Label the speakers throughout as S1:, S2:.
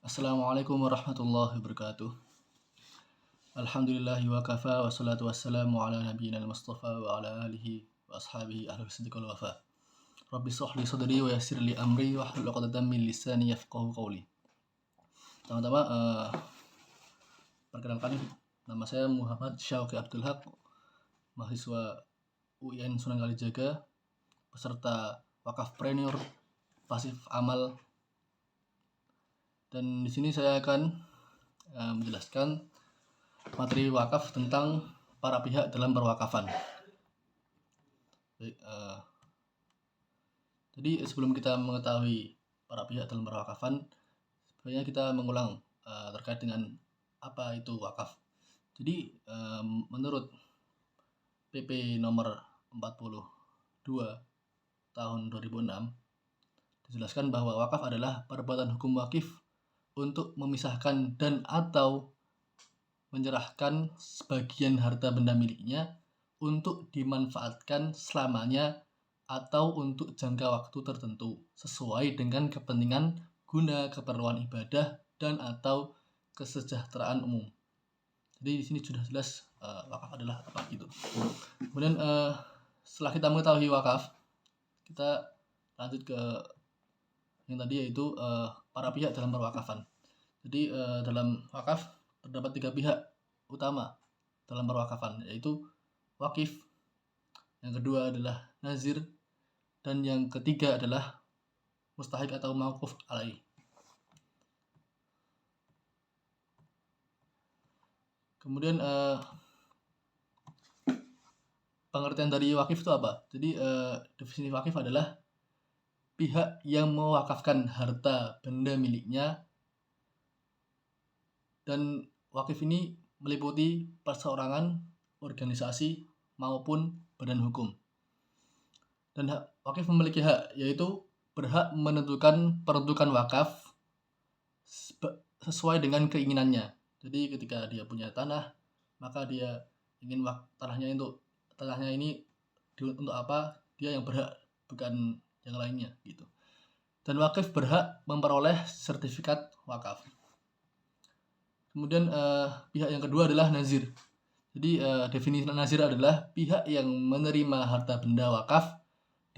S1: Assalamualaikum warahmatullahi wabarakatuh. Alhamdulillahi wa kafa wa salatu wassalamu ala nabiyyina al-mustafa wa ala alihi wa ashabihi ahli siddiq wal wafa. Rabbi shrah li sadri wa yassir li amri wa hlul 'uqdatam min lisani yafqahu qawli. Pertama-tama perkenalkan, nama saya Muhammad Syauqi Abdul Haq, mahasiswa UIN Sunan Kalijaga, peserta Wakafpreneur Pasif Amal. Dan di sini saya akan menjelaskan materi wakaf tentang para pihak dalam perwakafan. Baik, jadi sebelum kita mengetahui para pihak dalam perwakafan, sebenarnya kita mengulang terkait dengan apa itu wakaf. Jadi menurut PP nomor 42 tahun 2006 dijelaskan bahwa wakaf adalah perbuatan hukum wakif untuk memisahkan dan atau menyerahkan sebagian harta benda miliknya untuk dimanfaatkan selamanya atau untuk jangka waktu tertentu sesuai dengan kepentingan guna keperluan ibadah dan atau kesejahteraan umum. Jadi di sini sudah jelas wakaf adalah apa gitu. Kemudian setelah kita mengetahui wakaf, kita lanjut ke yang tadi, yaitu para pihak dalam perwakafan. Jadi dalam wakaf terdapat 3 pihak utama dalam perwakafan, yaitu wakif, yang kedua adalah nazir, dan yang ketiga adalah mustahik atau mauquf alaih. Kemudian pengertian dari wakif itu apa? Jadi definisi wakif adalah pihak yang mewakafkan harta benda miliknya, dan wakif ini meliputi perseorangan, organisasi, maupun badan hukum. Dan wakif memiliki hak, yaitu berhak menentukan peruntukan wakaf sesuai dengan keinginannya. Jadi ketika dia punya tanah, maka dia ingin tanahnya ini untuk apa, dia yang berhak, bukan yang lainnya gitu. Dan wakif berhak memperoleh sertifikat wakaf. Kemudian pihak yang kedua adalah nazir. Jadi definisi nazir adalah pihak yang menerima harta benda wakaf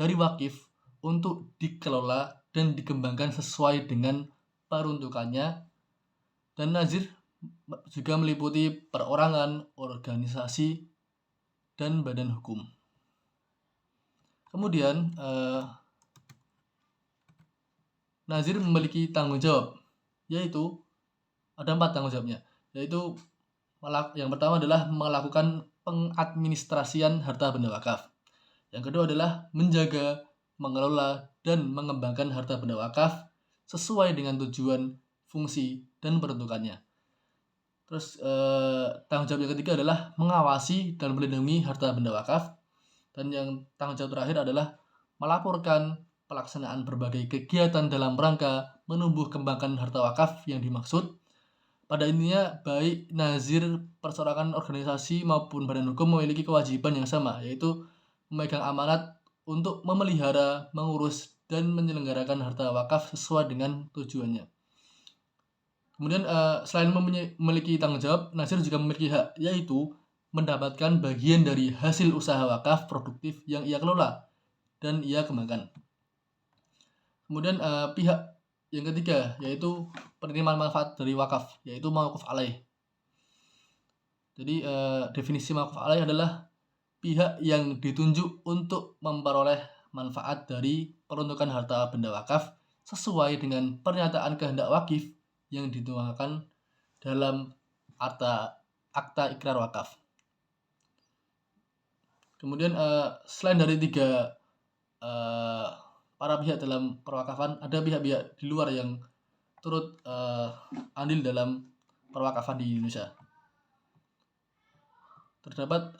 S1: dari wakif untuk dikelola dan dikembangkan sesuai dengan peruntukannya. Dan nazir juga meliputi perorangan, organisasi, dan badan hukum. Kemudian nazir memiliki tanggung jawab, yaitu ada 4 tanggung jawabnya, yaitu yang pertama adalah melakukan pengadministrasian harta benda wakaf. Yang kedua adalah menjaga, mengelola, dan mengembangkan harta benda wakaf sesuai dengan tujuan, fungsi, dan peruntukannya. Terus tanggung jawab yang ketiga adalah mengawasi dan melindungi harta benda wakaf. Dan yang tanggung jawab terakhir adalah melaporkan pelaksanaan berbagai kegiatan dalam rangka menumbuh kembangkan harta wakaf yang dimaksud. Pada intinya, baik nazir, perseorangan, organisasi, maupun badan hukum memiliki kewajiban yang sama, yaitu memegang amanat untuk memelihara, mengurus, dan menyelenggarakan harta wakaf sesuai dengan tujuannya. Kemudian selain memiliki tanggung jawab, nazir juga memiliki hak, yaitu mendapatkan bagian dari hasil usaha wakaf produktif yang ia kelola dan ia kembangkan. Kemudian pihak yang ketiga, yaitu penerima manfaat dari wakaf, yaitu mauquf alaih. Jadi definisi mauquf alaih adalah pihak yang ditunjuk untuk memperoleh manfaat dari peruntukan harta benda wakaf sesuai dengan pernyataan kehendak wakif yang dituangkan dalam akta ikrar wakaf. Kemudian selain dari 3 para pihak dalam perwakafan, ada pihak-pihak di luar yang turut andil dalam perwakafan di Indonesia. Terdapat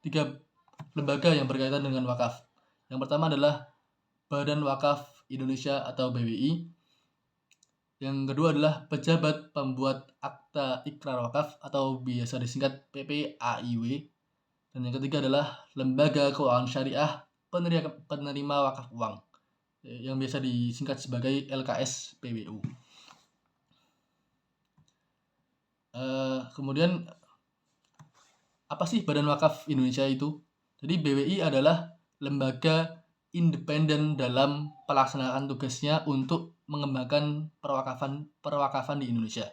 S1: 3 lembaga yang berkaitan dengan wakaf. Yang pertama adalah Badan Wakaf Indonesia atau BWI. Yang kedua adalah Pejabat Pembuat Akta Ikrar Wakaf atau biasa disingkat PPAIW. Dan yang ketiga adalah Lembaga Keuangan Syariah Penerima Wakaf Uang, yang biasa disingkat sebagai LKS PWU. Kemudian apa sih Badan Wakaf Indonesia itu? Jadi BWI adalah lembaga independen dalam pelaksanaan tugasnya untuk mengembangkan perwakafan di Indonesia.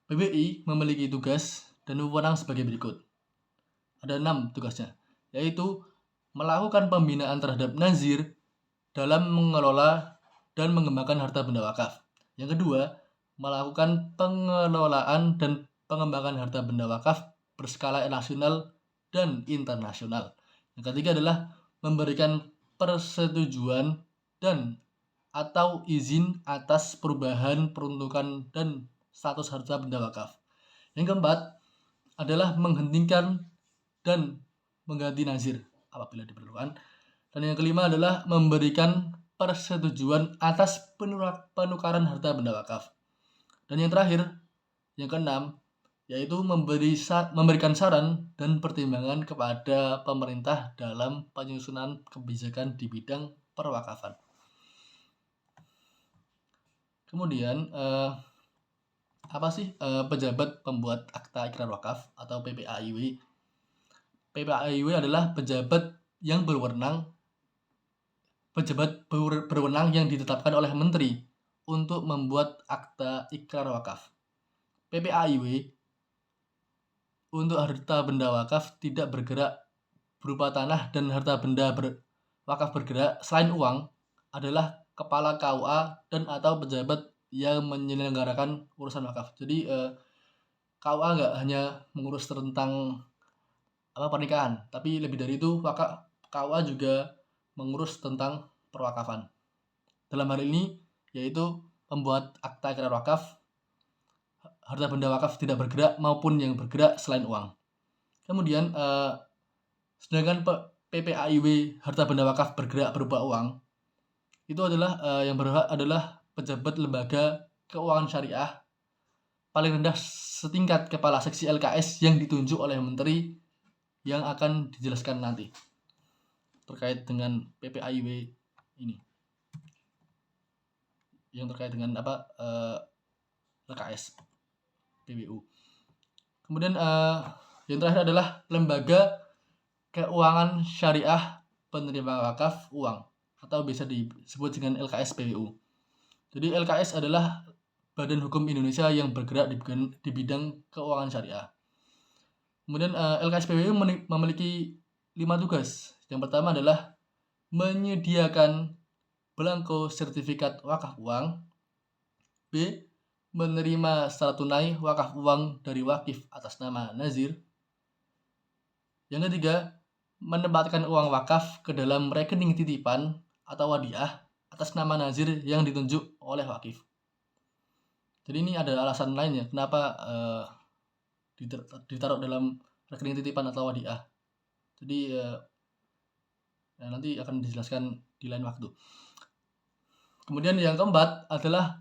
S1: BWI memiliki tugas dan wewenang sebagai berikut. Ada 6 tugasnya, yaitu melakukan pembinaan terhadap nazir dalam mengelola dan mengembangkan harta benda wakaf. Yang kedua, melakukan pengelolaan dan pengembangan harta benda wakaf berskala nasional dan internasional. Yang ketiga adalah memberikan persetujuan dan atau izin atas perubahan peruntukan dan status harta benda wakaf. Yang keempat adalah menghentikan dan mengganti nazir apabila diperlukan. Dan yang kelima adalah memberikan persetujuan atas penukaran harta benda wakaf. Dan yang terakhir, yang keenam, yaitu memberikan saran dan pertimbangan kepada pemerintah dalam penyusunan kebijakan di bidang perwakafan. Kemudian, apa sih pejabat pembuat akta ikrar wakaf atau PPAIW? PPAIW adalah pejabat berwenang yang ditetapkan oleh menteri untuk membuat akta ikrar wakaf. PPAIW untuk harta benda wakaf tidak bergerak berupa tanah dan harta benda wakaf bergerak selain uang adalah kepala KUA dan atau pejabat yang menyelenggarakan urusan wakaf. Jadi KUA nggak hanya mengurus tentang pernikahan, tapi lebih dari itu KUA juga mengurus tentang perwakafan. Dalam hal ini yaitu pembuat akta ikrar wakaf, harta benda wakaf tidak bergerak maupun yang bergerak selain uang. Kemudian sedangkan PPAIW harta benda wakaf bergerak berupa uang, itu adalah yang berhak adalah pejabat lembaga keuangan syariah paling rendah setingkat kepala seksi LKS yang ditunjuk oleh menteri yang akan dijelaskan nanti terkait dengan PPAIW ini, yang terkait dengan LKS PBU. Kemudian yang terakhir adalah lembaga keuangan syariah penerima wakaf uang atau bisa disebut dengan LKS PBU. Jadi LKS adalah Badan Hukum Indonesia yang bergerak di bidang keuangan syariah. Kemudian LKS PBU memiliki 5 tugas. Yang pertama adalah menyediakan belangko sertifikat wakaf uang. B. Menerima secara tunai wakaf uang dari wakif atas nama nazir. Yang ketiga, menempatkan uang wakaf ke dalam rekening titipan atau wadiah atas nama nazir yang ditunjuk oleh wakif. Jadi ini ada alasan lainnya kenapa ditaruh dalam rekening titipan atau wadiah. Jadi nanti akan dijelaskan di lain waktu. Kemudian yang keempat adalah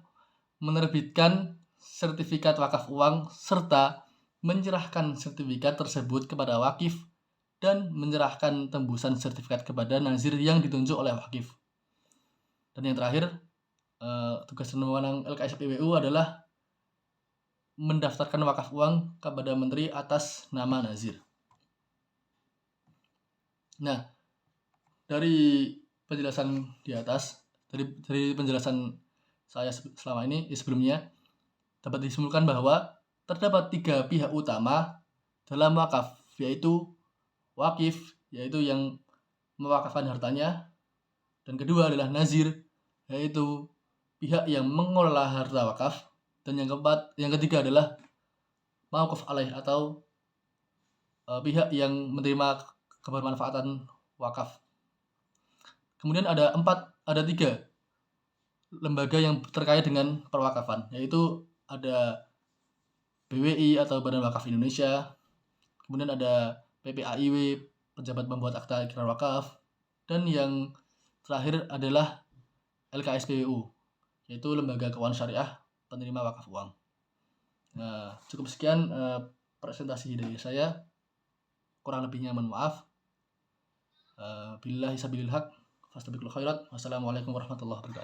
S1: menerbitkan sertifikat wakaf uang serta menyerahkan sertifikat tersebut kepada wakif dan menyerahkan tembusan sertifikat kepada nazir yang ditunjuk oleh wakif. Dan yang terakhir, tugas dan wewenang LKS PBU adalah mendaftarkan wakaf uang kepada menteri atas nama nazir. Nah, dari penjelasan di atas, dari penjelasan saya selama ini sebelumnya, dapat disimpulkan bahwa terdapat 3 pihak utama dalam wakaf, yaitu wakif, yaitu yang mewakafkan hartanya, dan kedua adalah nazir, yaitu pihak yang mengelola harta wakaf, dan yang ketiga adalah mauquf alaih atau pihak yang menerima kebermanfaatan wakaf. Kemudian ada 3 lembaga yang terkait dengan perwakafan, yaitu ada BWI atau Badan Wakaf Indonesia, kemudian ada PPAIW, pejabat pembuat akta ikrar wakaf, dan yang terakhir adalah LKS PBU, yaitu lembaga keuangan syariah penerima wakaf uang. Nah, cukup sekian presentasi dari saya. Kurang lebihnya mohon maaf. Billahi sabilil haq, fastabiqul khairat. Wassalamualaikum warahmatullahi wabarakatuh.